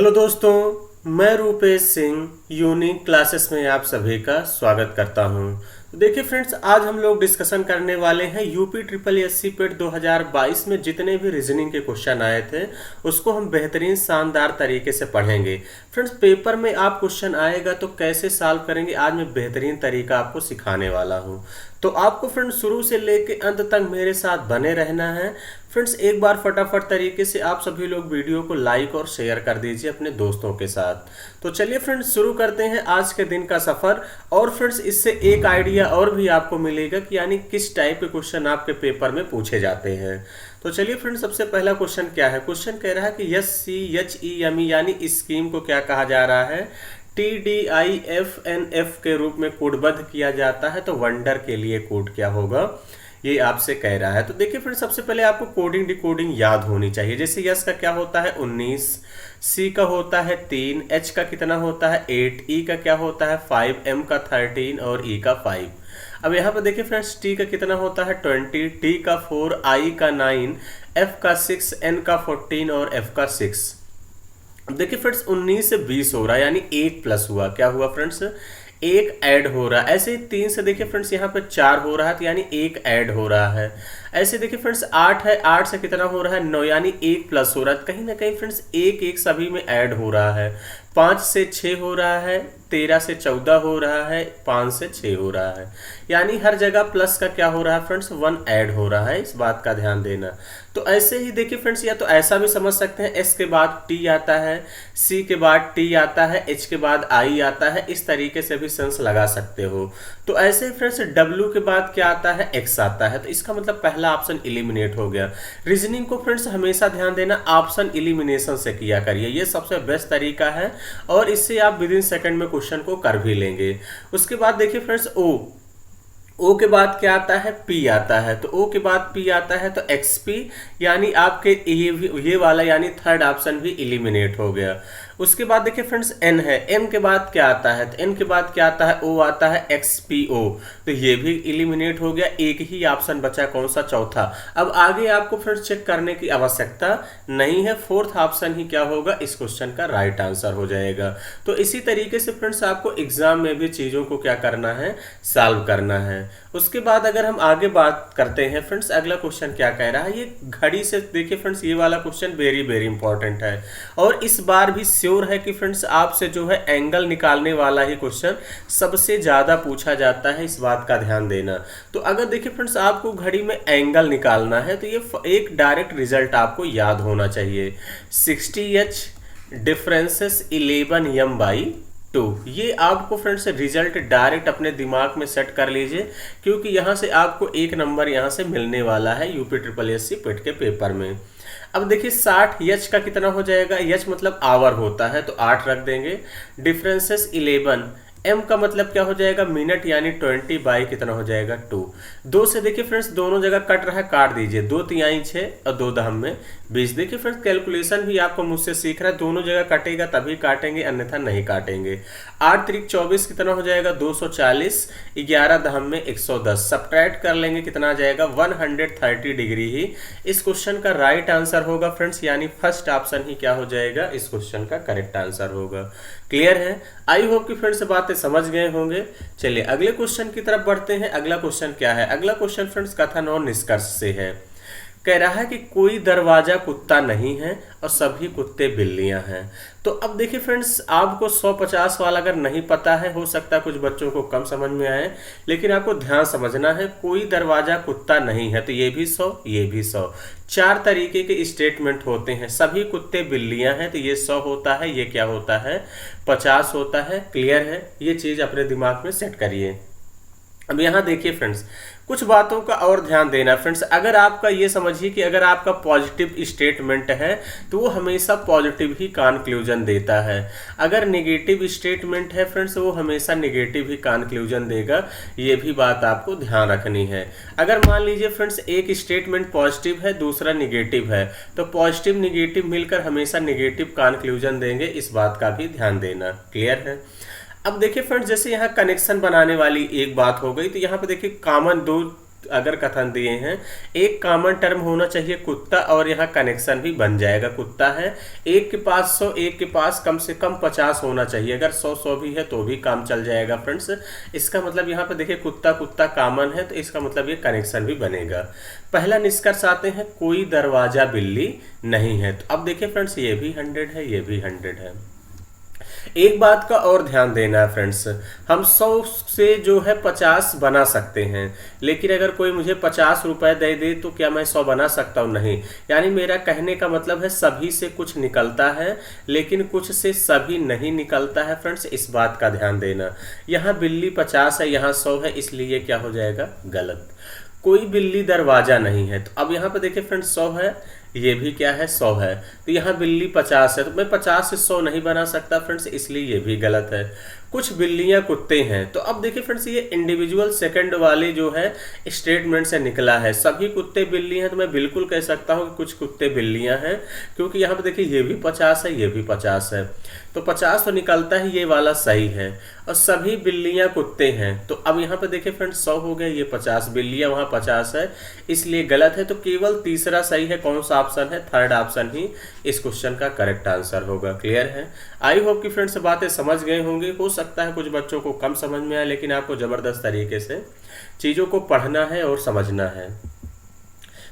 Hello दोस्तों, मैं Rupesh Singh unique classes में आप सभी का स्वागत करता हूं। तो देखिए फ्रेंड्स, आज हम लोग डिस्कशन करने वाले हैं यूपी ट्रिपल एससी पेट 2022 में जितने भी रीजनिंग के क्वेश्चन आए थे उसको हम बेहतरीन शानदार तरीके से पढ़ेंगे। फ्रेंड्स, पेपर में आप क्वेश्चन आएगा तो कैसे सॉल्व करेंगे आज मैं बेहतरीन तरीका आपको सिखाने वाला हूं। तो आपको फ्रेंड्स शुरू से लेके अंत तक मेरे साथ बने रहना है। फ्रेंड्स, एक बार फटाफट तरीके से आप सभी लोग वीडियो को लाइक और शेयर कर दीजिए अपने दोस्तों के साथ। तो चलिए फ्रेंड्स, शुरू करते हैं आज के दिन का सफर। और फ्रेंड्स, इससे एक आइडिया और भी आपको मिलेगा कि यानी किस टाइप के क्वेश्चन आपके पेपर में पूछे जाते हैं। तो चलिए फ्रेंड्स, सबसे पहला क्वेश्चन क्या है। क्वेश्चन कह रहा है कि SCHEME यानी स्कीम को क्या कहा जा रहा है। TDIFNF के रूप में कोडबद्ध किया जाता है, तो वंडर के लिए कोड क्या होगा ये आपसे कह रहा है। तो देखिए फ्रेंड्स, सबसे पहले आपको कोडिंग डिकोडिंग याद होनी चाहिए। जैसे यस का क्या होता है 19, सी का होता है 3, एच का कितना होता है 8, ई का क्या होता है 5, एम का 13 और ई का 5। अब यहाँ पर देखिए फ्रेंड्स, टी का कितना होता है 20, टी का 4, आई का 9, एफ का 6, एन का 14 और एफ का 6। देखिए फ्रेंड्स, 19 से 20 हो रहा है यानी 1 प्लस हुआ, क्या हुआ फ्रेंड्स 1 ऐड हो रहा है। ऐसे ही 3 से देखिए फ्रेंड्स यहाँ पे 4 हो रहा है तो यानी 1 ऐड हो रहा है। ऐसे देखिए फ्रेंड्स 8 है, 8 से कितना हो रहा है 9 यानी 1 प्लस हो रहा है। कहीं ना कहीं फ्रेंड्स 1 सभी में ऐड हो रहा है। 5 से 6 हो रहा है, 13 से 14 हो रहा है, 5 से 6 हो रहा है। यानी हर जगह प्लस का क्या हो रहा है फ्रेंड्स 1 ऐड हो रहा है, इस बात का ध्यान देना। तो ऐसे ही देखिए फ्रेंड्स, या तो ऐसा भी समझ सकते हैं एस के बाद टी आता है, सी के बाद टी आता है, एच के बाद आई आता है, इस तरीके से भी सेंस लगा सकते हो। तो ऐसे ही फ्रेंड्स डब्ल्यू के बाद क्या आता है एक्स आता है, तो इसका मतलब पहला ऑप्शन इलिमिनेट हो गया। रीजनिंग को फ्रेंड्स हमेशा ध्यान देना ऑप्शन इलिमिनेशन से किया करिए, ये सबसे बेस्ट तरीका है और इससे आप विद इन सेकंड में क्वेश्चन को कर भी लेंगे। उसके बाद देखिए फ्रेंड्स ओ के बाद क्या आता है पी आता है, तो ओ के बाद पी आता है तो एक्सपी यानी आपके ये वाला यानी थर्ड ऑप्शन भी इलिमिनेट हो गया। उसके बाद देखिए फ्रेंड्स एन है, एन के बाद क्या आता है तो एन के बाद क्या आता है ओ आता है XPO, तो ये भी इलिमिनेट हो गया। एक ही ऑप्शन बचा कौन सा चौथा। अब आगे आपको फिर चेक करने की आवश्यकता नहीं है, फोर्थ ऑप्शन ही क्या होगा इस क्वेश्चन का राइट आंसर हो जाएगा। तो इसी तरीके से फ्रेंड्स आपको एग्जाम में भी चीजों को क्या करना है सॉल्व करना है। उसके बाद अगर हम आगे बात करते हैं फ्रेंड्स, अगला क्वेश्चन क्या कह रहा है। ये घड़ी से देखिए फ्रेंड्स, ये वाला क्वेश्चन वेरी वेरी इंपॉर्टेंट है और इस बार भी श्योर है कि फ्रेंड्स आपसे जो है एंगल निकालने वाला ही क्वेश्चन सबसे ज्यादा पूछा जाता है, इस बात का ध्यान देना। तो अगर देखिए फ्रेंड्स आपको घड़ी में एंगल निकालना है तो ये एक डायरेक्ट रिजल्ट आपको याद होना चाहिए। 60H डिफरेंसेस 11m/2, ये आपको फ्रेंड्स रिजल्ट डायरेक्ट अपने दिमाग में सेट कर लीजिए, क्योंकि यहाँ से आपको एक नंबर यहाँ से मिलने वाला है यूपी ट्रिपल एससी पेट के पेपर में। अब देखिए 60H का कितना हो जाएगा, H मतलब आवर होता है तो 8 रख देंगे। डिफरेंसेस 11, M का मतलब क्या हो जाएगा मिनट यानी 20 बाई कितना हो जाएगा 2। 2 से देखिए फ्रेंड्स दोनों जगह कट रहा है, काट दीजिए, 2 तिहाई 6 और 2 दहम में 20। देखिए फ्रेंड्स कैलकुलेशन भी आपको मुझसे सीख रहा है, दोनों जगह कटेगा तभी काटेंगे अन्यथा नहीं काटेंगे। 8 त्रिक 24 कितना हो जाएगा 240, 11 दहम में 110, सब्ट्रैक्ट कर लेंगे कितना आ जाएगा 130 डिग्री ही इस क्वेश्चन का राइट आंसर होगा फ्रेंड्स, यानी फर्स्ट ऑप्शन ही क्या हो जाएगा इस क्वेश्चन का करेक्ट आंसर होगा। क्लियर है? आई होप कि फ्रेंड्स बातें समझ गए होंगे। चलिए अगले क्वेश्चन की तरफ बढ़ते हैं। अगला क्वेश्चन क्या है। अगला क्वेश्चन फ्रेंड्स कथन और निष्कर्ष से है। कह रहा है कि कोई दरवाजा कुत्ता नहीं है और सभी कुत्ते बिल्लियां हैं। तो अब देखिए फ्रेंड्स आपको 150 वाला अगर नहीं पता है, हो सकता है कुछ बच्चों को कम समझ में आए, लेकिन आपको ध्यान समझना है। कोई दरवाजा कुत्ता नहीं है तो ये भी 100 ये भी 100। 4 तरीके के स्टेटमेंट होते हैं। सभी कुत्ते बिल्लियां हैं तो ये 100 होता है, ये क्या होता है 50 होता है। क्लियर है? ये चीज अपने दिमाग में सेट करिए। अब यहाँ देखिए फ्रेंड्स कुछ बातों का और ध्यान देना फ्रेंड्स। अगर आपका ये समझिए कि अगर आपका पॉजिटिव स्टेटमेंट है तो वो हमेशा पॉजिटिव ही कंक्लूजन देता है। अगर नेगेटिव स्टेटमेंट है फ्रेंड्स वो हमेशा नेगेटिव ही कंक्लूजन देगा, ये भी बात आपको ध्यान रखनी है। अगर मान लीजिए फ्रेंड्स एक स्टेटमेंट पॉजिटिव है दूसरा नेगेटिव है तो पॉजिटिव नेगेटिव मिलकर हमेशा नेगेटिव कंक्लूजन देंगे, इस बात का भी ध्यान देना। क्लियर है? अब देखिए फ्रेंड्स जैसे यहाँ कनेक्शन बनाने वाली एक बात हो गई, तो यहाँ पे देखिए कॉमन दो अगर कथन दिए हैं, एक कॉमन टर्म होना चाहिए कुत्ता, और यहाँ कनेक्शन भी बन जाएगा। कुत्ता है, एक के पास 100, एक के पास कम से कम 50 होना चाहिए। अगर 100 भी है तो भी काम चल जाएगा फ्रेंड्स। इसका मतलब यहाँ पे देखिए कुत्ता कुत्ता कॉमन है, तो इसका मतलब ये कनेक्शन भी बनेगा। पहला निष्कर्ष आते हैं, कोई दरवाजा बिल्ली नहीं है। तो अब देखिए फ्रेंड्स, ये भी 100 है, ये भी 100 है। एक बात का और ध्यान देना है फ्रेंड्स, हम 100 से जो है 50 बना सकते हैं, लेकिन अगर कोई मुझे 50 रुपए दे दे तो क्या मैं 100 बना सकता हूँ? नहीं। यानी मेरा कहने का मतलब है सभी से कुछ निकलता है, लेकिन कुछ से सभी नहीं निकलता है फ्रेंड्स, इस बात का ध्यान देना। यहाँ बिल्ली 50 है, यहाँ 100 है, इसलिए क्या हो जाएगा? गलत। कोई बिल्ली दरवाजा नहीं है। तो अब यहाँ पे देखिए फ्रेंड्स, 100 है, ये भी क्या है? 100 है। तो यहाँ बिल्ली 50 है, तो मैं 50 से 100 नहीं बना सकता फ्रेंड्स, इसलिए ये भी गलत है। कुछ बिल्लियां कुत्ते हैं। तो अब देखिए फ्रेंड्स, ये इंडिविजुअल सेकंड वाले जो है स्टेटमेंट से निकला है। सभी कुत्ते बिल्ली हैं, तो मैं बिल्कुल कह सकता हूँ कि कुछ कुत्ते बिल्लियां हैं, क्योंकि यहाँ पे देखिए ये भी 50 है, ये भी 50 है, तो 50 तो निकलता है, ये वाला सही है। और सभी बिल्लियां कुत्ते हैं। तो अब यहाँ पे देखिए फ्रेंड्स, 100 हो गया, ये 50, बिल्लियां वहाँ 50 है, इसलिए गलत है। तो केवल तीसरा सही है। कौन सा ऑप्शन है? थर्ड ऑप्शन ही इस क्वेश्चन का करेक्ट आंसर होगा। क्लियर है? आई होप कि फ्रेंड्स बातें समझ गए होंगे। हो सकता है कुछ बच्चों को कम समझ में आए, लेकिन आपको जबरदस्त तरीके से चीजों को पढ़ना है और समझना है।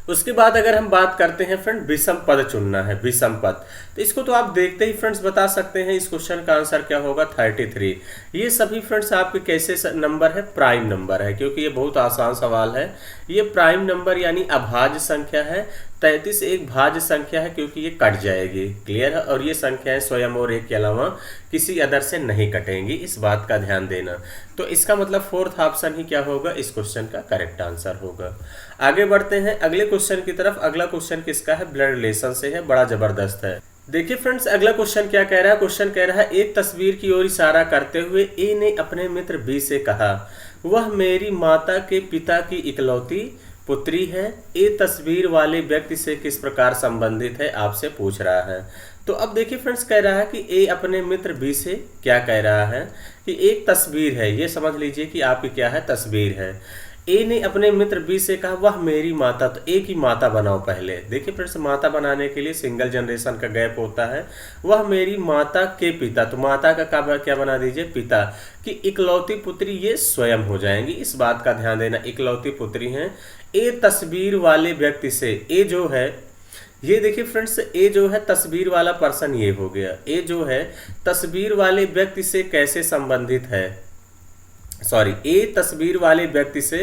उसके बाद अगर हम बात करते हैं फ्रेंड, विषम पद चुनना है। विषम पद, तो इसको तो आप देखते ही फ्रेंड्स बता सकते हैं इस क्वेश्चन का आंसर क्या होगा? 33। ये सभी फ्रेंड्स आपके कैसे नंबर है? प्राइम नंबर है, क्योंकि ये बहुत आसान सवाल है। ये प्राइम नंबर यानी अभाज्य संख्या है। 33 एक भाज्य संख्या है, क्योंकि ये कट जाएगी। क्लियर है? और ये संख्याएं स्वयं और एक के अलावा किसी अदर से नहीं कटेंगी, इस बात का ध्यान देना। तो इसका मतलब फोर्थ ऑप्शन ही क्या होगा? इस क्वेश्चन का करेक्ट आंसर होगा। आगे बढ़ते हैं अगले क्वेश्चन की तरफ। अगला क्वेश्चन किसका है? ब्लड रिलेशन से है, बड़ा जबरदस्त है। देखिए फ्रेंड्स, अगला क्वेश्चन क्या कह रहा है? क्वेश्चन कह रहा है, एक तस्वीर की ओर इशारा करते हुए ए ने अपने मित्र बी से कहा, वह मेरी माता के पिता की इकलौती पुत्री है। ए तस्वीर वाले व्यक्ति से किस प्रकार संबंधित है? आपसे पूछ रहा है। तो अब देखिए फ्रेंड्स, कह रहा है कि ए अपने मित्र बी से क्या कह रहा है कि एक तस्वीर है। ये समझ लीजिए कि आपकी क्या है? तस्वीर है। ए ने अपने मित्र बी से कहा, वह मेरी माता। तो ए की माता बनाओ पहले। देखिए फ्रेंड्स, माता बनाने के लिए सिंगल जनरेशन का गैप होता है। वह मेरी माता के पिता, तो माता का क्या बना दीजिए? पिता की इकलौती पुत्री, ये स्वयं हो जाएंगी, इस बात का ध्यान देना। इकलौती पुत्री हैं। ए तस्वीर वाले व्यक्ति से, ए जो है, ये देखिए फ्रेंड्स, ए जो है तस्वीर वाला पर्सन ये हो गया। ए जो है तस्वीर वाले व्यक्ति से कैसे संबंधित है? सॉरी, ए तस्वीर वाले व्यक्ति से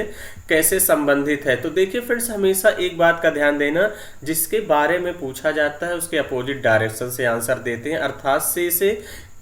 कैसे संबंधित है? तो देखिए फ्रेंड्स, हमेशा एक बात का ध्यान देना, जिसके बारे में पूछा जाता है उसके अपोजिट डायरेक्शन से आंसर देते हैं, अर्थात से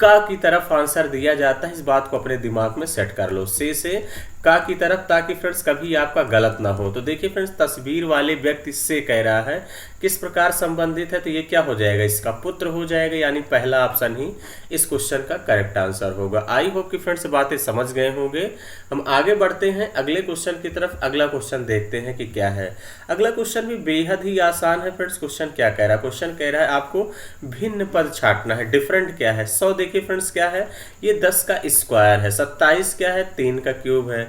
का की तरफ आंसर दिया जाता है। इस बात को अपने दिमाग में सेट कर लो, से का की तरफ, ताकि फ्रेंड्स कभी आपका गलत ना हो। तो देखिए फ्रेंड्स, तस्वीर वाले व्यक्ति से कह रहा है किस प्रकार संबंधित है, तो ये क्या हो जाएगा? इसका पुत्र हो जाएगा, यानी पहला ऑप्शन ही इस क्वेश्चन का करेक्ट आंसर होगा। आई होप कि फ्रेंड्स बातें समझ गए होंगे। हम आगे बढ़ते हैं अगले क्वेश्चन की तरफ। अगला क्वेश्चन देखते हैं कि क्या है। अगला क्वेश्चन भी बेहद ही आसान है फ्रेंड्स। क्वेश्चन क्या कह रहा है? क्वेश्चन कह रहा है आपको भिन्न पद छांटना है। डिफरेंट क्या है? 100 देखिए फ्रेंड्स क्या है? ये 10 का स्क्वायर है। 27 क्या है? 3 का क्यूब है।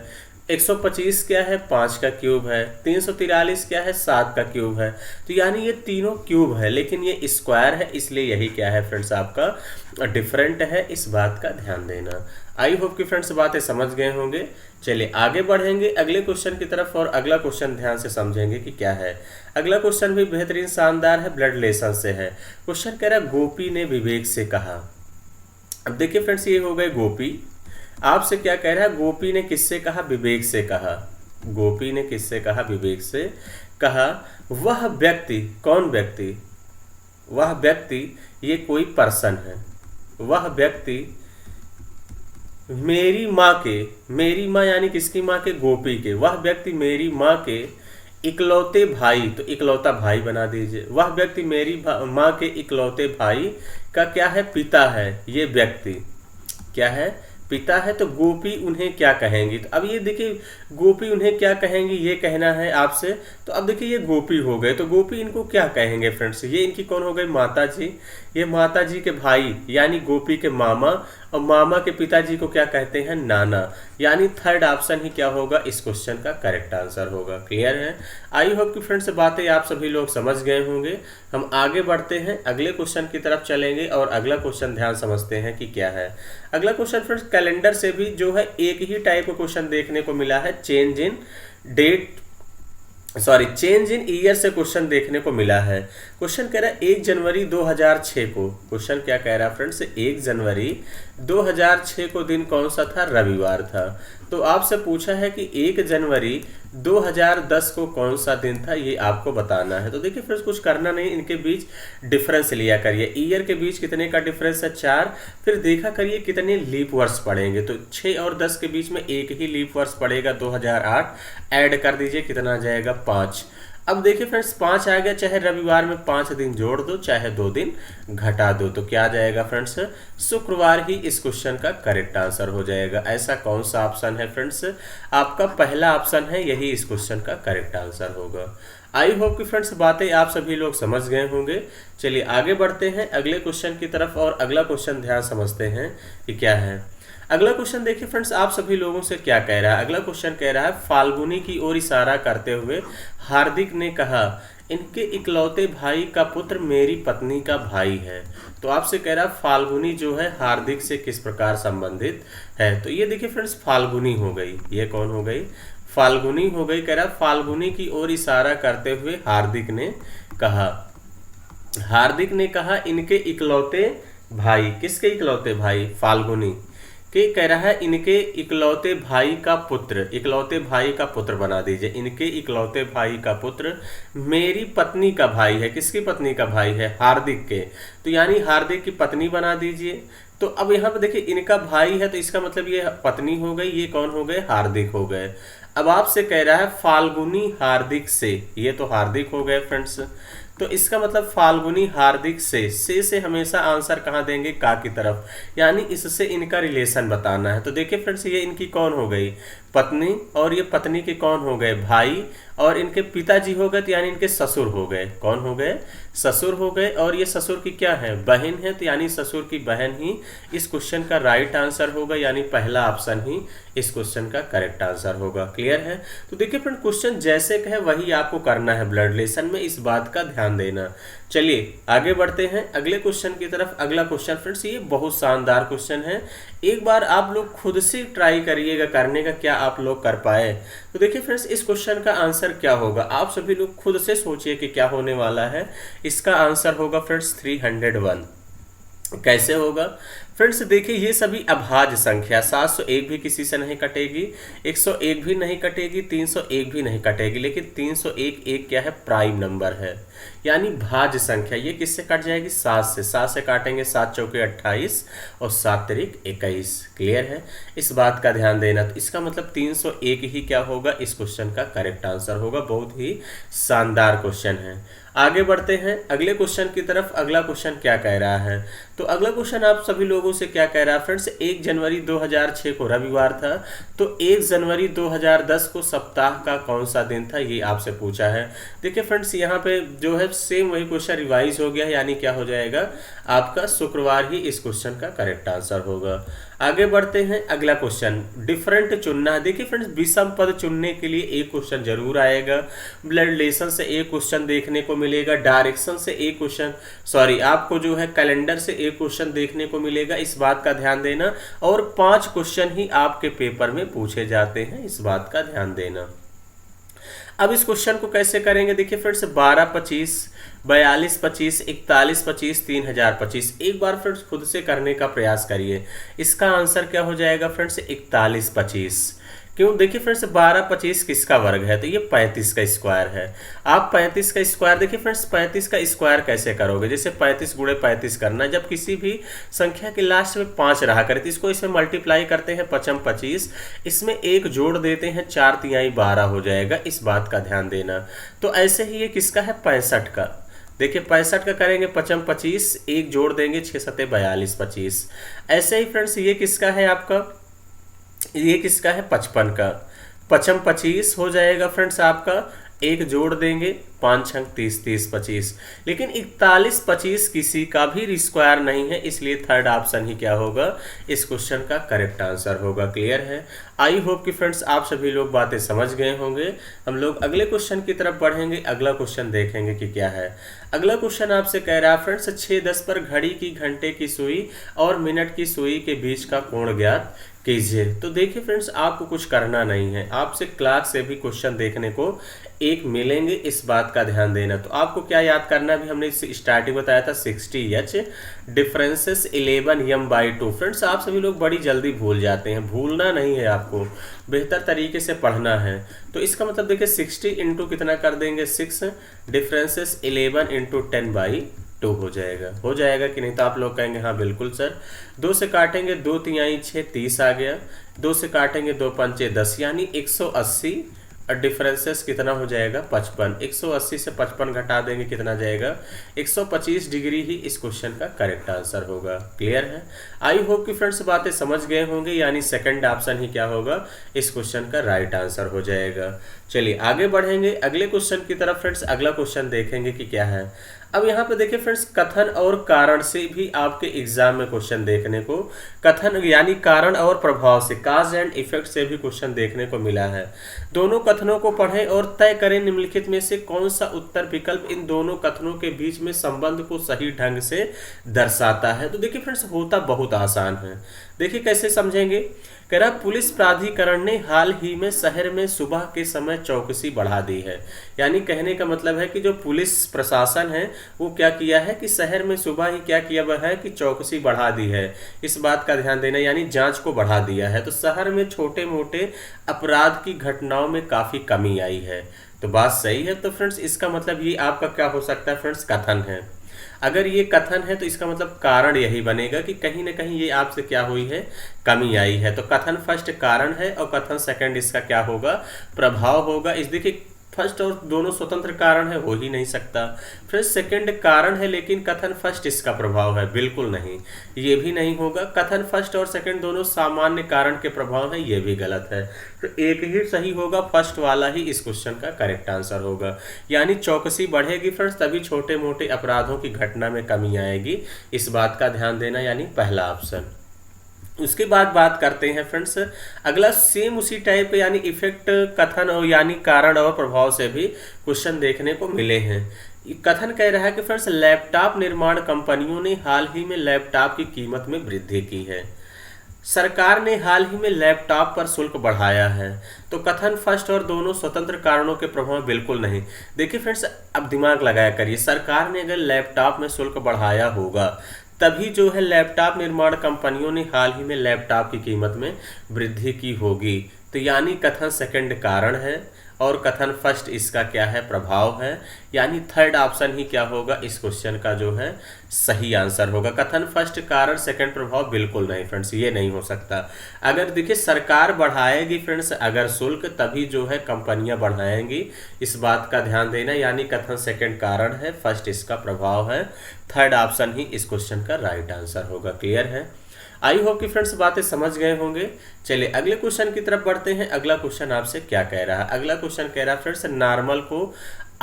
125 क्या है? 5 का क्यूब है। 343 क्या है? 7 का क्यूब है। तो यानी ये तीनों क्यूब है, लेकिन ये स्क्वायर है, इसलिए यही क्या है फ्रेंड्स? आपका डिफरेंट है, इस बात का ध्यान देना। आई होप कि फ्रेंड्स बातें समझ गए होंगे। चलिए आगे बढ़ेंगे अगले क्वेश्चन की तरफ, और अगला क्वेश्चन ध्यान से समझेंगे कि क्या है। अगला क्वेश्चन भी बेहतरीन शानदार है, ब्लड रिलेशन से है। क्वेश्चन कह रहा है, गोपी ने विवेक से कहा। अब देखिए फ्रेंड्स, ये हो गए गोपी। आपसे क्या कह रहा है? गोपी ने किससे कहा? विवेक से कहा। गोपी ने किससे कहा? विवेक से कहा। वह व्यक्ति, कौन व्यक्ति? वह व्यक्ति ये कोई पर्सन है। वह व्यक्ति मेरी माँ के, मेरी माँ यानी किसकी माँ के? गोपी के। वह व्यक्ति मेरी माँ के इकलौते भाई, तो इकलौता भाई बना दीजिए। वह व्यक्ति मेरी माँ के इकलौते भाई का क्या है? पिता है। ये व्यक्ति क्या है? पिता है। तो गोपी उन्हें क्या कहेंगी? तो अब ये देखिए, गोपी उन्हें क्या कहेंगी ये कहना है आपसे। तो अब देखिए, ये गोपी हो गए, तो गोपी इनको क्या कहेंगे फ्रेंड्स? ये इनकी कौन हो गई? माता जी। ये माता जी के भाई यानी गोपी के मामा, और मामा के पिताजी को क्या कहते हैं, नाना। यानी थर्ड ऑप्शन ही क्या होगा, इस क्वेश्चन का करेक्ट आंसर होगा। क्लियर है? आई होप कि फ्रेंड्स बातें आप सभी लोग समझ गए होंगे। हम आगे बढ़ते हैं, अगले क्वेश्चन की तरफ चलेंगे और अगला क्वेश्चन ध्यान समझते हैं कि क्या है। अगला क्वेश्चन फ्रेंड्स कैलेंडर से भी जो है एक ही टाइप का क्वेश्चन देखने को मिला है, चेंज इन ईयर से क्वेश्चन देखने को मिला है। क्वेश्चन कह रहा है 1 जनवरी 2006 को, क्वेश्चन क्या कह रहा है फ्रेंड्स, 1 जनवरी 2006 को दिन कौन सा था, रविवार था। तो आपसे पूछा है कि 1 जनवरी 2010 को कौन सा दिन था, ये आपको बताना है। तो देखिए फ्रेंड्स कुछ करना नहीं, इनके बीच डिफरेंस लिया करिए। ईयर के बीच कितने का डिफरेंस है, 4। फिर देखा करिए कितने लीप वर्ष पड़ेंगे, तो 6 और 10 के बीच में एक ही लीप वर्ष पड़ेगा, 2008। ऐड कर दीजिए, कितना आ जाएगा, 5। अब देखिए फ्रेंड्स 5 आ गया, चाहे रविवार में 5 दिन जोड़ दो, चाहे 2 दिन घटा दो, तो क्या आ जाएगा फ्रेंड्स, शुक्रवार ही इस क्वेश्चन का करेक्ट आंसर हो जाएगा। ऐसा कौन सा ऑप्शन है फ्रेंड्स, आपका पहला ऑप्शन है, यही इस क्वेश्चन का करेक्ट आंसर होगा। आई होप कि फ्रेंड्स बातें आप सभी लोग समझ गए होंगे। चलिए आगे बढ़ते हैं अगले क्वेश्चन की तरफ और अगला क्वेश्चन ध्यान समझते हैं कि क्या है। अगला क्वेश्चन देखिए फ्रेंड्स आप सभी लोगों से क्या कह रहा है। अगला क्वेश्चन कह रहा है फाल्गुनी की ओर इशारा करते हुए हार्दिक ने कहा, इनके इकलौते भाई का पुत्र मेरी पत्नी का भाई है। तो आपसे कह रहा है फाल्गुनी जो है हार्दिक से किस प्रकार संबंधित है। तो ये देखिए फ्रेंड्स फाल्गुनी हो गई, ये कौन हो गई, फाल्गुनी हो गई। कह रहा है फाल्गुनी की ओर इशारा करते हुए हार्दिक ने कहा इनके इकलौते भाई, किसके इकलौते भाई, फाल्गुनी के, कह रहा है इनके इकलौते भाई का पुत्र, इकलौते भाई का पुत्र बना दीजिए, इनके इकलौते भाई का पुत्र मेरी पत्नी का भाई है। किसकी पत्नी का भाई है, हार्दिक के, तो यानी हार्दिक की पत्नी बना दीजिए। तो अब यहाँ पे देखिए इनका भाई है, तो इसका मतलब ये पत्नी हो गई, ये कौन हो गए, हार्दिक हो गए। अब आपसे कह रहा है फाल्गुनी हार्दिक से, ये तो हार्दिक हो गए फ्रेंड्स, तो इसका मतलब फाल्गुनी हार्दिक से हमेशा आंसर कहाँ देंगे, का की तरफ, यानी इससे इनका रिलेशन बताना है। तो देखिए फ्रेंड्स ये इनकी कौन हो गई, पत्नी, और ये पत्नी के कौन हो गए, भाई, और इनके पिताजी हो गए, तो यानी इनके ससुर हो गए, कौन हो गए, ससुर हो गए। और ये ससुर की क्या है, बहन है, तो यानी ससुर की बहन ही इस क्वेश्चन का राइट आंसर होगा, यानी पहला ऑप्शन ही इस क्वेश्चन का करेक्ट आंसर होगा। क्लियर है? तो देखिए फ्रेंड क्वेश्चन जैसे कहे वही आपको करना है ब्लड रिलेशन में, इस बात का ध्यान देना। चलिए आगे बढ़ते हैं अगले क्वेश्चन की तरफ। अगला क्वेश्चन फ्रेंड्स ये बहुत शानदार क्वेश्चन है, एक बार आप लोग खुद से ट्राई करिएगा करने का, क्या आप लोग कर पाए। तो देखिए फ्रेंड्स इस क्वेश्चन का आंसर क्या होगा, आप सभी लोग खुद से सोचिए कि क्या होने वाला है। इसका आंसर होगा फ्रेंड्स 301। कैसे होगा फ्रेंड्स, देखिए ये सभी अभाज्य संख्या, 701 भी किसी से नहीं कटेगी, 101 भी नहीं कटेगी, 301 भी नहीं कटेगी, लेकिन 301 एक क्या है, प्राइम नंबर है, यानी भाज्य संख्या। ये किससे कट जाएगी, 7 से, 7 से काटेंगे, 7 चौके 28 और 7 तिरिक 21। क्लियर है? इस बात का ध्यान देना। तो इसका मतलब 301 ही क्या होगा, इस क्वेश्चन का करेक्ट आंसर होगा। बहुत ही शानदार क्वेश्चन है। आगे बढ़ते हैं अगले क्वेश्चन की तरफ। अगला क्वेश्चन क्या कह रहा है, तो अगला क्वेश्चन आप सभी लोगों से क्या कह रहा है फ्रेंड्स, 1 जनवरी 2006 को रविवार था, तो 1 जनवरी 2010 को सप्ताह का कौन सा दिन था, ये आपसे पूछा है। देखिए फ्रेंड्स यहाँ पे जो है सेम वही क्वेश्चन रिवाइज हो गया है, यानी क्या हो जाएगा, आपका शुक्रवार ही इस क्वेश्चन का करेक्ट आंसर होगा। आगे बढ़ते हैं अगला क्वेश्चन, डिफरेंट चुनना है। देखिए फ्रेंड्स विषम पद चुनने के लिए एक क्वेश्चन जरूर आएगा, ब्लड रिलेशन से एक क्वेश्चन देखने को मिलेगा, डायरेक्शन से एक क्वेश्चन, आपको जो है कैलेंडर से एक क्वेश्चन देखने को मिलेगा, इस बात का ध्यान देना। और 5 क्वेश्चन ही आपके पेपर में पूछे जाते हैं, इस बात का ध्यान देना। अब इस क्वेश्चन को कैसे करेंगे, देखिए फ्रेंड्स 12, 25, 42, 25, 41, 25, 3025। एक बार फ्रेंड्स खुद से करने का प्रयास करिए। इसका आंसर क्या हो जाएगा फ्रेंड्स, 41, 25। क्यों, देखिए फ्रेंड्स 12, 25 किसका वर्ग है, तो ये 35 का स्क्वायर है। आप 35 का स्क्वायर, देखिए फ्रेंड्स 35 का स्क्वायर कैसे करोगे, जैसे 35 गुणे 35 करना, जब किसी भी संख्या के लास्ट में 5 रहा करे तो इसको इसमें मल्टीप्लाई करते हैं, 5 25, इसमें एक जोड़ देते हैं, 4 तिहाई 12 हो जाएगा, इस बात का ध्यान देना। तो ऐसे ही ये किसका है, 65 का। देखिए 65 का करेंगे, 5 25, एक जोड़ देंगे, 6 7 42 25। ऐसे ही फ्रेंड्स ये किसका है, आपका ये किसका है, 55 का। 55 25 हो जाएगा फ्रेंड्स आपका, एक जोड़ देंगे, 5 अंक 30 30 25, लेकिन 41 25 किसी का भी स्क्वायर नहीं है, इसलिए थर्ड ऑप्शन ही क्या होगा, इस क्वेश्चन का करेक्ट आंसर होगा। क्लियर है। आई होप कि फ्रेंड्स आप सभी लोग बातें समझ गए होंगे। हम लोग अगले क्वेश्चन की तरफ बढ़ेंगे। अगला क्वेश्चन देखेंगे कि क्या है। अगला क्वेश्चन आपसे कह रहा है फ्रेंड्स 6:10 पर घड़ी की घंटे की सुई और मिनट की सुई के बीच का कोण ज्ञात कीजिए। तो देखिए फ्रेंड्स, आपको कुछ करना नहीं है, आपसे क्लास से भी क्वेश्चन देखने को एक मिलेंगे, इस बात का ध्यान देना। तो आपको क्या याद करना भी हमने स्टार्टिंग बताया था 60H डिफरेंसेस 11m/2। फ्रेंड्स आप सभी लोग बड़ी जल्दी भूल जाते हैं, भूलना नहीं है, आपको बेहतर तरीके से पढ़ना है। तो इसका मतलब देखिए 60 इंटू कितना कर देंगे 6, डिफरेंसेस 11 इंटू 10/2 हो जाएगा कि नहीं। तो आप लोग कहेंगे हाँ बिल्कुल सर। 2 से काटेंगे 2 तिहाई 6 30 आ गया, 2 से काटेंगे 2 पंचे 10 यानी 180 और डिफरेंसेस कितना हो जाएगा 55। 180 से 55 घटा देंगे कितना जाएगा 125 डिग्री ही इस क्वेश्चन का करेक्ट आंसर होगा। क्लियर है। आई होप कि फ्रेंड्स बातें समझ गए होंगे, यानी सेकंड ऑप्शन ही क्या होगा, इस क्वेश्चन का राइट आंसर हो जाएगा। चलिए आगे बढ़ेंगे अगले क्वेश्चन की तरफ। फ्रेंड्स अगला क्वेश्चन देखेंगे कि क्या है। अब यहाँ पे देखिए फ्रेंड्स, कथन और कारण से भी आपके एग्जाम में क्वेश्चन देखने को, कथन यानी कारण और प्रभाव से, काज एंड इफेक्ट से भी क्वेश्चन देखने को मिला है। दोनों कथनों को पढ़ें और तय करें निम्नलिखित में से कौन सा उत्तर विकल्प इन दोनों कथनों के बीच में संबंध को सही ढंग से दर्शाता है। तो देखिए फ्रेंड्स, होता बहुत आसान है। देखिए कैसे समझेंगे। कह रहा पुलिस प्राधिकरण ने हाल ही में शहर में सुबह के समय चौकसी बढ़ा दी है। यानी कहने का मतलब है कि जो पुलिस प्रशासन है वो क्या किया है कि शहर में सुबह ही क्या किया हुआ है कि चौकसी बढ़ा दी है। इस बात का ध्यान देना, यानी जांच को बढ़ा दिया है। तो शहर में छोटे मोटे अपराध की घटनाओं में काफी कमी आई है। तो बात सही है। तो फ्रेंड्स इसका मतलब ये आपका क्या हो सकता है फ्रेंड्स, कथन है। अगर ये कथन है तो इसका मतलब कारण यही बनेगा कि कहीं ना कहीं ये आपसे क्या हुई है, कमी आई है। तो कथन फर्स्ट कारण है और कथन सेकंड इसका क्या होगा, प्रभाव होगा। इस देखिए फर्स्ट और दोनों स्वतंत्र कारण है, हो ही नहीं सकता। फिर सेकंड कारण है लेकिन कथन फर्स्ट इसका प्रभाव है, बिल्कुल नहीं, ये भी नहीं होगा। कथन फर्स्ट और सेकंड दोनों सामान्य कारण के प्रभाव है, ये भी गलत है। तो एक ही सही होगा, फर्स्ट वाला ही इस क्वेश्चन का करेक्ट आंसर होगा। यानी चौकसी बढ़ेगी फ्रेंड्स तभी छोटे मोटे अपराधों की घटना में कमी आएगी, इस बात का ध्यान देना, यानी पहला ऑप्शन। उसके बाद बात करते हैं फ्रेंड्स अगला, सेम उसी टाइप यानी इफेक्ट कथन और यानी कारण और प्रभाव से भी क्वेश्चन देखने को मिले हैं। कथन कह रहा है कि फ्रेंड्स लैपटॉप निर्माण कंपनियों ने हाल ही में लैपटॉप की कीमत में वृद्धि की है। सरकार ने हाल ही में लैपटॉप पर शुल्क बढ़ाया है। तो कथन फर्स्ट और दोनों स्वतंत्र कारणों के प्रभाव बिल्कुल नहीं। देखिए फ्रेंड्स, अब दिमाग लगाया करिए, सरकार ने अगर लैपटॉप में शुल्क बढ़ाया होगा तभी जो है लैपटॉप निर्माण कंपनियों ने हाल ही में लैपटॉप की कीमत में वृद्धि की होगी। तो यानी कथन सेकंड कारण है और कथन फर्स्ट इसका क्या है, प्रभाव है। यानी थर्ड ऑप्शन ही क्या होगा, इस क्वेश्चन का जो है सही आंसर होगा। कथन फर्स्ट कारण सेकंड प्रभाव बिल्कुल नहीं फ्रेंड्स, ये नहीं हो सकता। अगर देखिए सरकार बढ़ाएगी फ्रेंड्स अगर शुल्क, तभी जो है कंपनियां बढ़ाएंगी, इस बात का ध्यान देना। यानी कथन सेकंड कारण है, फर्स्ट इसका प्रभाव है। थर्ड ऑप्शन ही इस क्वेश्चन का राइट आंसर होगा। क्लियर है। आई होप कि फ्रेंड्स बातें समझ गए होंगे। चलिए अगले क्वेश्चन की तरफ बढ़ते हैं। अगला क्वेश्चन आपसे क्या कह रहा है। अगला क्वेश्चन कह रहा है फ्रेंड्स नॉर्मल को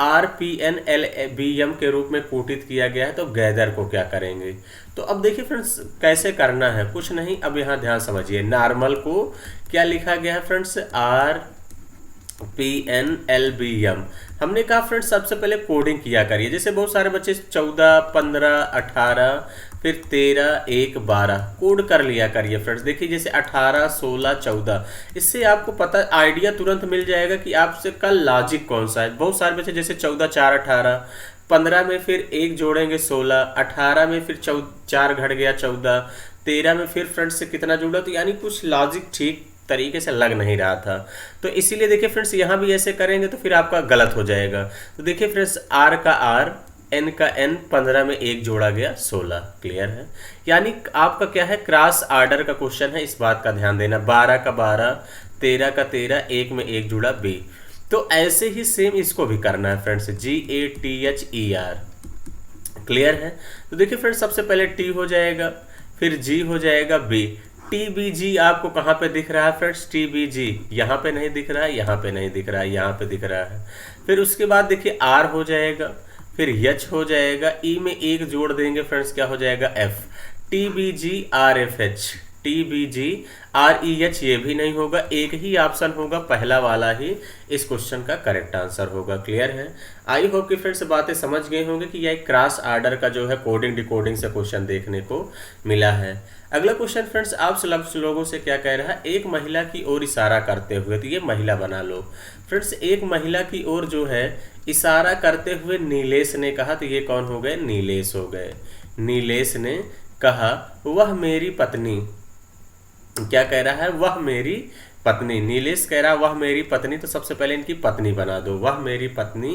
RPNLBM के रूप में कोटित किया गया है, तो गैदर को क्या करेंगे। तो अब देखिए फ्रेंड्स कैसे करना है, कुछ नहीं, अब यहाँ ध्यान समझिए। नॉर्मल को क्या लिखा गया है फ्रेंड्स, RPNLBM। हमने कहा फ्रेंड्स सबसे पहले कोडिंग किया करिए। जैसे बहुत सारे बच्चे 14, 15, 18, फिर 13, 1, 12 कोड कर लिया करिए फ्रेंड्स। देखिए जैसे 18, 16, 14, इससे आपको पता आइडिया तुरंत मिल जाएगा कि आपसे का लॉजिक कौन सा है। बहुत सारे बच्चे जैसे 14, 4, 18, 15 में फिर 1 जोड़ेंगे 16, 18 में फिर 4 घट गया 14, 13 में फिर फ्रेंड्स से कितना जुड़ा, तो यानी कुछ लॉजिक ठीक तरीके से लग नहीं रहा था। तो इसीलिए देखिए फ्रेंड्स यहाँ भी ऐसे करेंगे तो फिर आपका गलत हो जाएगा। तो देखिए फ्रेंड्स R का R, N का N, 15 में 1 जोड़ा गया 16। क्लियर है। यानी आपका क्या है, क्रॉस आर्डर का क्वेश्चन है, इस बात का ध्यान देना। 12 का 12, 13 का 13, 1 में 1 जुड़ा B। तो ऐसे ही सेम इसको भी करना है फ्रेंड्स, GATHER। क्लियर है। तो देखिए फ्रेंड्स सबसे पहले T हो जाएगा, फिर G हो जाएगा B, TBG आपको कहाँ पे दिख रहा है फ्रेंड्स? TBG यहाँ पे नहीं दिख रहा है, यहाँ पे नहीं दिख रहा है, यहाँ पे दिख रहा है। फिर उसके बाद देखिए R हो जाएगा, फिर H हो जाएगा, E में एक जोड़ देंगे फ्रेंड्स, क्या हो जाएगा? F। TBG RFH, TBG REH ये भी नहीं होगा, एक ही ऑप्शन होगा, पहला वाला ही इस क्वेश्चन का करेक्ट आंसर होगा। क्लियर है? आई होप कि फ्रेंड्स बातें समझ गए होंगे कि यह क्रॉस आर्डर का जो है कोडिंग डिकोडिंग से क्वेश्चन देखने को मिला है। अगला क्वेश्चन फ्रेंड्स आप लोगों से क्या कह रहा है? एक महिला की ओर इशारा करते हुए, तो ये महिला बना लो फ्रेंड्स। एक महिला की ओर जो है इशारा करते हुए नीलेश ने कहा, तो ये कौन हो गए? नीलेश हो गए। नीलेश ने कहा वह मेरी पत्नी, क्या कह रहा है? वह मेरी पत्नी। नीलेश कह रहा है वह मेरी पत्नी, तो सबसे पहले इनकी पत्नी बना दो। वह मेरी पत्नी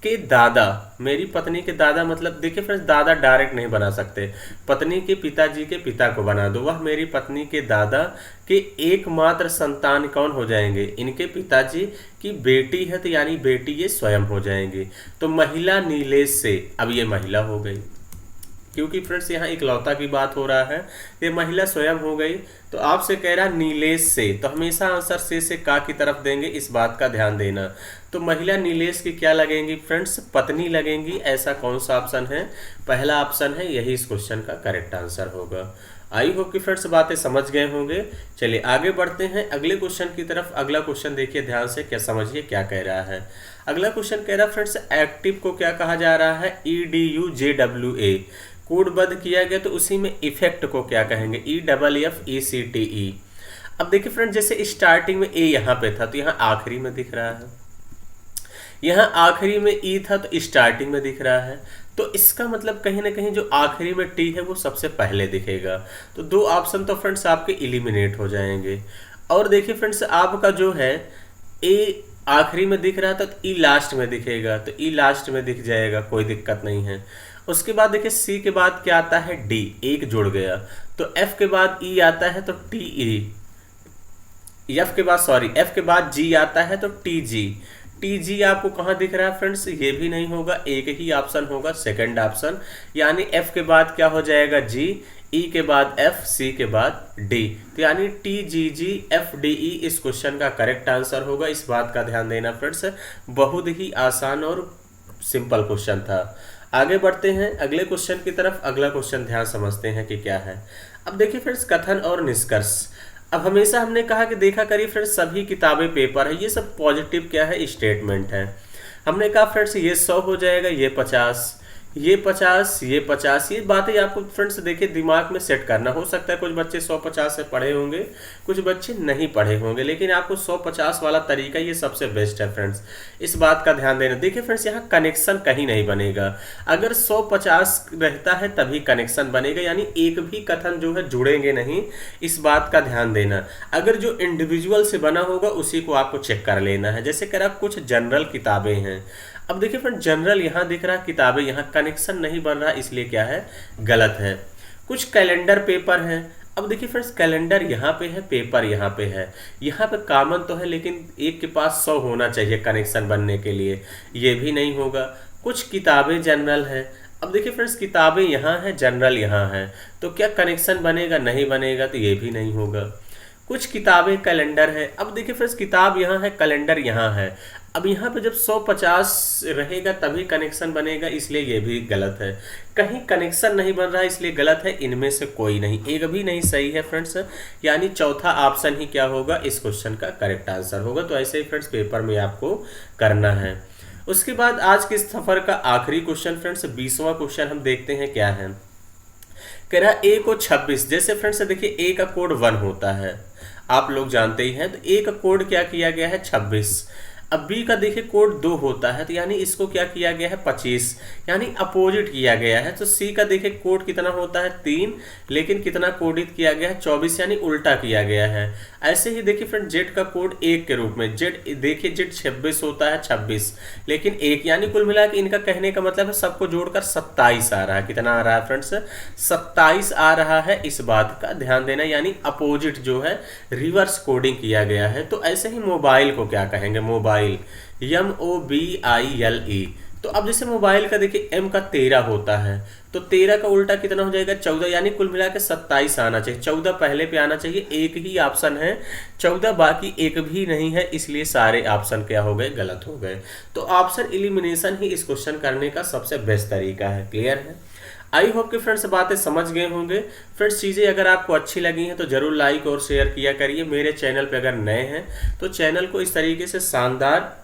के दादा, मेरी पत्नी के दादा मतलब देखिए फ्रेंड्स दादा डायरेक्ट नहीं बना सकते, पत्नी के पिताजी के पिता को बना दो। वह मेरी पत्नी के दादा के एकमात्र संतान कौन हो जाएंगे? इनके पिताजी की बेटी है, तो यानी बेटी ये स्वयं हो जाएंगी। तो महिला नीलेश से, अब ये महिला हो गई क्योंकि फ्रेंड्स यहाँ इकलौता की बात हो रहा है, ये महिला स्वयं हो गई। तो आपसे कह रहा नीलेश से, तो हमेशा आंसर से का की तरफ देंगे, इस बात का ध्यान देना। तो महिला नीलेश की क्या लगेंगी फ्रेंड्स? पत्नी लगेंगी। ऐसा कौन सा ऑप्शन है? पहला ऑप्शन है, यही इस क्वेश्चन का करेक्ट आंसर होगा। आई होप कि फ्रेंड्स बातें समझ गए होंगे। चलिए आगे बढ़ते हैं अगले क्वेश्चन की तरफ। अगला क्वेश्चन देखिए ध्यान से, क्या समझिए क्या कह रहा है। अगला क्वेश्चन कह रहा है फ्रेंड्स एक्टिव को क्या कहा जा रहा है? EDUJWA कोडबद्ध किया गया, तो उसी में इफेक्ट को क्या कहेंगे? EFFECTE। अब देखिए फ्रेंड्स जैसे स्टार्टिंग में ए यहाँ पे था, तो यहाँ आखिरी में दिख रहा है, यहाँ आखिरी में ई था तो स्टार्टिंग में दिख रहा है। तो इसका मतलब कहीं ना कहीं जो आखिरी में टी है वो सबसे पहले दिखेगा। तो दो ऑप्शन तो फ्रेंड्स आपके इलिमिनेट हो जाएंगे। और देखिए फ्रेंड्स आपका जो है ए आखिरी में दिख रहा था, तो ई लास्ट में दिखेगा, तो ई लास्ट में दिख जाएगा, कोई दिक्कत नहीं है। उसके बाद देखिए सी के बाद क्या आता है? डी, एक जुड़ गया। तो एफ के बाद ई आता है तो टी ई, एफ के बाद जी आता है तो टी जी। टी जी आपको कहाँ दिख रहा है फ्रेंड्स? ये भी नहीं होगा, एक ही ऑप्शन होगा, सेकंड ऑप्शन, यानी एफ के बाद क्या हो जाएगा? जी, ई के बाद एफ, सी के बाद डी। तो यानी TGGFDE इस क्वेश्चन का करेक्ट आंसर होगा। इस बात का ध्यान देना फ्रेंड्स, बहुत ही आसान और सिंपल क्वेश्चन था। आगे बढ़ते हैं अगले क्वेश्चन की तरफ। अगला क्वेश्चन ध्यान समझते हैं कि क्या है। अब देखिए फ्रेंड्स कथन और निष्कर्ष। अब हमेशा हमने कहा कि देखा करिए फ्रेंड्स सभी किताबें पेपर है, ये सब पॉजिटिव क्या है? स्टेटमेंट है। हमने कहा फ्रेंड्स ये 100 हो जाएगा, ये 50, ये 50, ये 50। ये बातें आपको फ्रेंड्स देखिए दिमाग में सेट करना। हो सकता है कुछ बच्चे 100-50 से पढ़े होंगे, कुछ बच्चे नहीं पढ़े होंगे, लेकिन आपको 100-50 वाला तरीका ये सबसे बेस्ट है फ्रेंड्स। इस बात का ध्यान देना। देखिए फ्रेंड्स यहाँ कनेक्शन कहीं नहीं बनेगा, अगर 100-50 रहता है तभी कनेक्शन बनेगा, यानी एक भी कथन जो है जुड़ेंगे नहीं, इस बात का ध्यान देना। अगर जो इंडिविजुअल से बना होगा उसी को आपको चेक कर लेना है। जैसे कह रहा कुछ जनरल किताबें हैं, अब देखिए फ्रेंड जनरल यहाँ दिख रहा है, किताबें, यहाँ कनेक्शन नहीं बन रहा, इसलिए क्या है? गलत है। कुछ कैलेंडर पेपर हैं, अब देखिए फ्रेंड्स कैलेंडर यहाँ पे है, पेपर यहाँ पे है, यहाँ पे कॉमन तो है लेकिन एक के पास 100 होना चाहिए कनेक्शन बनने के लिए, ये भी नहीं होगा। कुछ किताबें जनरल है, अब देखिए फ्रेंड्स किताबें यहाँ है, जनरल यहाँ है, तो क्या कनेक्शन बनेगा? नहीं बनेगा, तो ये भी नहीं होगा। कुछ किताबें कैलेंडर है, अब देखिए फ्रेंड्स किताब यहाँ है, कैलेंडर यहाँ है, अब यहाँ पे जब 100-50 रहेगा तभी कनेक्शन बनेगा, इसलिए ये भी गलत है। कहीं कनेक्शन नहीं बन रहा है इसलिए गलत है, इनमें से कोई नहीं, एक भी नहीं सही है फ्रेंड्स, यानी चौथा ऑप्शन ही क्या होगा? इस क्वेश्चन का करेक्ट आंसर होगा। तो ऐसे ही फ्रेंड्स पेपर में आपको करना है। उसके बाद आज के सफर का आखिरी क्वेश्चन फ्रेंड्स 20वां क्वेश्चन हम देखते हैं क्या है। कह रहा ए को 26, जैसे फ्रेंड्स देखिए ए का कोड 1 होता है, आप लोग जानते ही हैं, तो ए का कोड क्या किया गया है? 26। अब बी का देखिए कोड 2 होता है, तो यानी इसको क्या किया गया है? 25, यानी अपोजिट किया गया है। तो सी का देखिए कोड कितना होता है? 3, लेकिन कितना कोडित किया गया है? 24, यानी उल्टा किया गया है। ऐसे ही देखिए फ्रेंड जेड का कोड 1 के रूप में, जेड देखिए जेड 26 होता है, 26 लेकिन 1, यानी कुल मिला के इनका कहने का मतलब है सबको जोड़कर 27 आ रहा है। कितना आ रहा है फ्रेंड्स? 27 आ रहा है, इस बात का ध्यान देना, यानी अपोजिट जो है रिवर्स कोडिंग किया गया है। तो ऐसे ही मोबाइल को क्या कहेंगे? मोबाइल, MOBILE, तो अब जैसे मोबाइल का देखिए m का 13 होता है, तो 13 का उल्टा कितना हो जाएगा 14, यानी कुल मिला के 27 आना चाहिए। 14 पहले पे आना चाहिए, एक ही ऑप्शन है 14, बाकी एक भी नहीं है, इसलिए सारे ऑप्शन क्या हो गए, गलत हो गए। तो ऑप्शन एलिमिनेशन ही इस क्वेश्चन करने का सबसे बेस्ट तरीका है। क्लियर है? आई होप कि फ्रेंड्स बातें समझ गए होंगे। फ्रेंड्स चीज़ें अगर आपको अच्छी लगी हैं तो जरूर लाइक और शेयर किया करिए। मेरे चैनल पे अगर नए हैं तो चैनल को इस तरीके से शानदार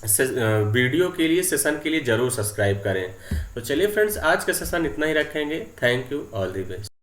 वीडियो के लिए, सेशन के लिए जरूर सब्सक्राइब करें। तो चलिए फ्रेंड्स, आज का सेशन इतना ही रखेंगे। Thank you, all the best.